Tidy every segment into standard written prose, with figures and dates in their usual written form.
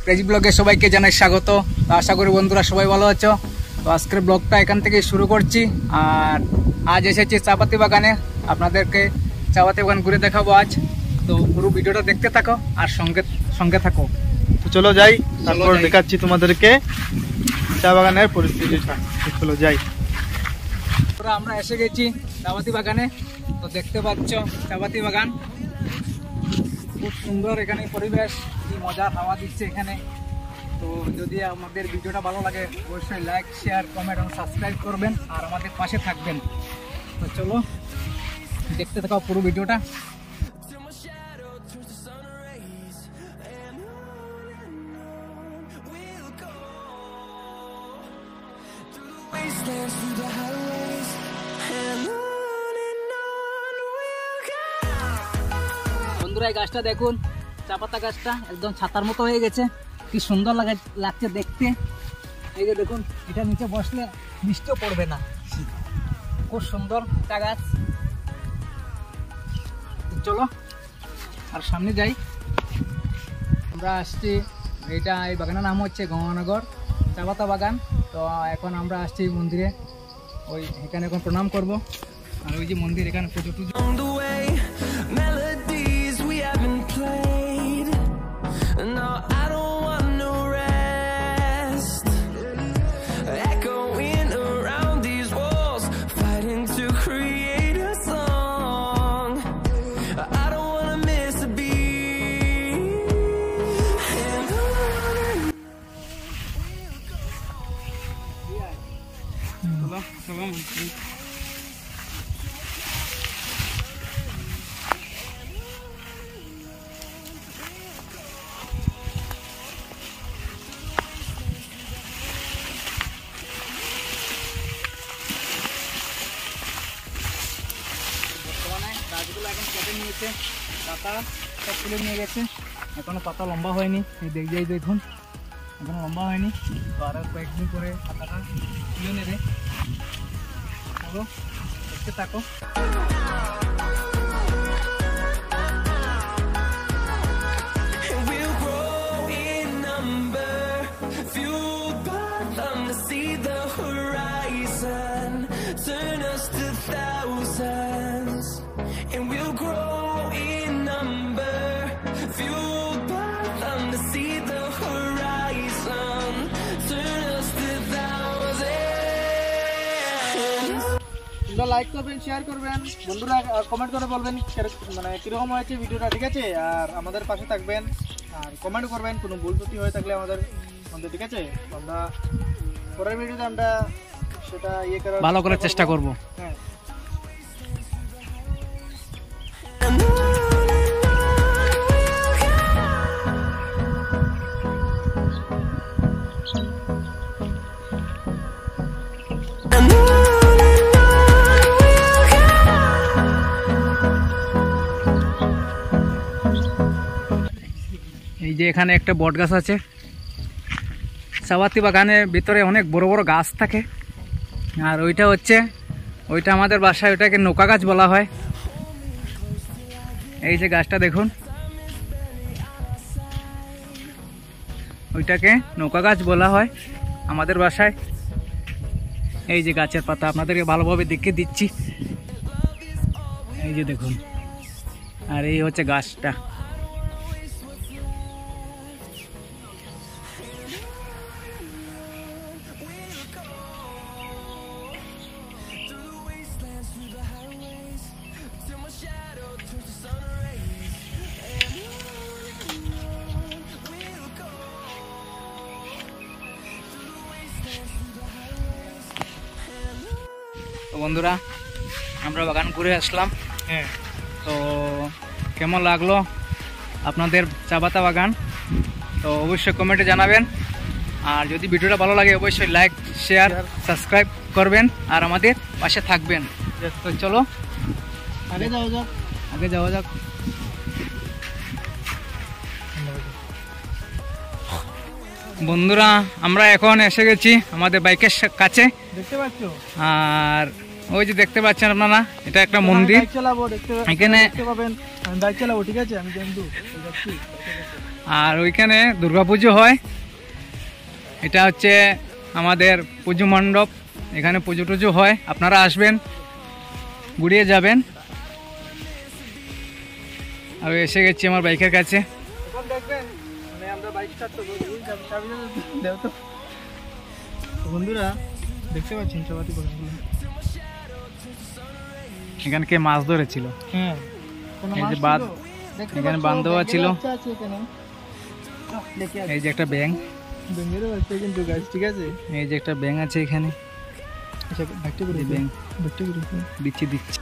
Crazy ব্লগে সবাইকে জানাই স্বাগত। তো আশা করি বন্ধুরা সবাই ভালো আছো। তো আজকের ব্লগটা এখান থেকে শুরু করছি। আর আজ এসেছি চাপাতি বাগানে, আপনাদেরকে চাপাতি বাগান ঘুরে দেখাবো আজ। তো পুরো ভিডিওটা দেখতে থাকো আর সঙ্গে থাকো। তো চলো যাই, তারপর দেখাচ্ছি তোমাদেরকে চা বাগানের পরিস্থিতিটা। চলো যাই। আমরা এসে গেছি চাপাতি বাগানে। তো দেখতে পাচ্ছ চাপাতি বাগান, খুব সুন্দর এখানে পরিবেশ, কি মজার হাওয়া দিচ্ছে এখানে। তো যদি আমাদের ভিডিওটা ভালো লাগে অবশ্যই লাইক, শেয়ার, কমেন্ট এবং সাবস্ক্রাইব করবেন আর আমাদের পাশে থাকবেন। তো চলো দেখতে থাকো পুরো ভিডিওটা। বন্ধুরা এই গাছটা দেখুন, চাপাতা গাছটা একদম ছাতার মতো হয়ে গেছে, কি সুন্দর লাগছে দেখতে। এই যে দেখুন, এটা নিচে বসলে বৃষ্টিও পড়বে না, খুব সুন্দর চা গাছ। চলো আর সামনে যাই। আমরা আসছি, এই বাগানের নাম হচ্ছে গঙ্গানগর চাপাতা বাগান। তো এখন আমরা আসছি মন্দিরে, ওই এখানে এখন প্রণাম করব। আর ওই যে মন্দির, এখানে পুজো টুজো। গাছগুলো এখন কেটে নিয়েছে, পাতা সব তুলে নিয়ে গেছে, এখনো পাতা লম্বা হয়নি। এই দেখুন এখনো লম্বা হয়নি, তো আরো কয়েকদিন করে পাতাটা তুলে নেবে। চলো দেখতে থাকো। লাইক করবেন, শেয়ার করবেন বন্ধুরা, কমেন্ট করে বলবেন মানে কিরকম হয়েছে ভিডিওটা, ঠিক আছে? আর আমাদের পাশে থাকবেন আর কমেন্ট করবেন কোনো ভুল ত্রুটি হয়ে থাকলে আমাদের, ঠিক আছে? আমরা পরের ভিডিওতে আমরা সেটা ভালো করার চেষ্টা করব। হ্যাঁ, এই যে এখানে একটা বট গাছ আছে। চাপাতি বাগানের ভিতরে অনেক বড় বড় গাছ থাকে। আর ওইটা আমাদের বাসায় ওইটাকে নৌকা গাছ বলা হয়। এই যে গাছটা দেখুন, ওইটাকে নৌকা গাছ বলা হয় আমাদের বাসায়। এই যে গাছের পাতা আপনাদেরকে ভালোভাবে দেখে দিচ্ছি, এই যে দেখুন। আর এই হচ্ছে গাছটা। তো বন্ধুরা আমরা বাগান ঘুরে আসলাম। হ্যাঁ, তো কেমন লাগলো আপনাদের চাপাতা বাগান, তো অবশ্যই কমেন্টে জানাবেন। আর যদি ভিডিওটা ভালো লাগে অবশ্যই লাইক, শেয়ার, সাবস্ক্রাইব করবেন আর আমাদের পাশে থাকবেন। তো চলো আগে যাওয়া যাক। বন্ধুরা আমরা এখন এসে গেছি আমাদের বাইকের কাছে, দেখতে পাচ্ছ। আর ওই যে দেখতে পাচ্ছেন আপনারা, এটা একটা মন্দির। এখানে বাইক চালাবো, ঠিক আছে? আমি কিন্তু আর ওইখানে দুর্গাপুজো হয়। এটা হচ্ছে আমাদের পুজো মণ্ডপ, এখানে পুজো টুজো হয়, আপনারা আসবেন, ঘুরিয়ে যাবেন। আর এসে গেছি আমার বাইকের কাছে। বন্ধুরা দেখতে পাচ্ছেন চাপাতি বাগানগুলো। এখানে কে মাছ ধরেছিল, হ্যাঁ এই যে বাঁধ, এখানে বাঁধ দেওয়া ছিল। এই যে একটা ব্যাঙ, কিন্তু গাছ ঠিক আছে। এই যে একটা ব্যাঙ আছে এখানে, ব্যাঙ দিচ্ছি।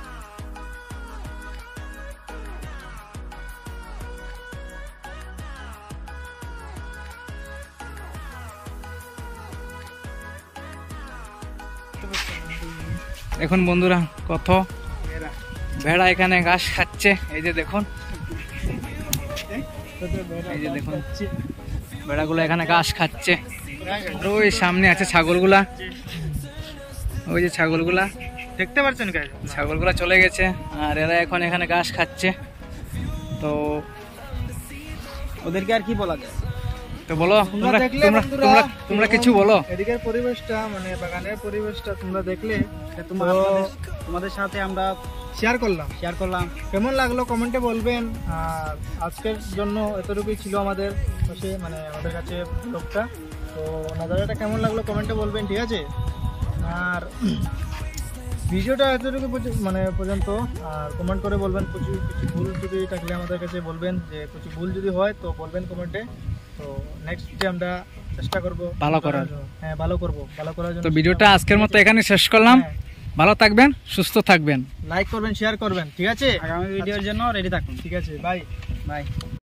এখন বন্ধুরা কত ভেড়া এখানে ঘাস খাচ্ছে, এই যে দেখুন, এই যে দেখুন ভেড়াগুলো এখানে ঘাস খাচ্ছে। আর ওই সামনে আছে ছাগলগুলা, ওই যে ছাগলগুলা দেখতে পাচ্ছেন গাছ, ছাগলগুলা চলে গেছে আর এরা এখন এখানে ঘাস খাচ্ছে। তো ওদেরকে আর কি বলা যায়? তো বলো তোমরা কিছু বলো। এদিকের পরিবেশটা মানে বাগানের পরিবেশটা তোমরা দেখলে, তোমাদের সাথে আমরা শেয়ার করলাম। কেমন লাগলো কমেন্টে বলবেন। আর আজকের জন্য এতটুকুই ছিল আমাদের মানে আমাদের কাছে ব্লগটা। তো নজারাটা কেমন লাগলো কমেন্টে বলবেন, ঠিক আছে? আর ভিডিওটা এতটুকু মানে পর্যন্ত, আর কমেন্ট করে বলবেন কিছু ভুল যদি থাকলে আমাদের কাছে বলবেন, যে কিছু ভুল যদি হয় তো বলবেন কমেন্টে। তো নেক্সট যে আমরা চেষ্টা করব ভালো করার। হ্যাঁ ভালো করার জন্য। তো ভিডিওটা আজকের মতো এখানে শেষ করলাম। ভালো থাকবেন, সুস্থ থাকবেন, লাইক করবেন, শেয়ার করবেন, ঠিক আছে? আগামী ভিডিওর জন্য রেডি থাকুন, ঠিক আছে? বাই।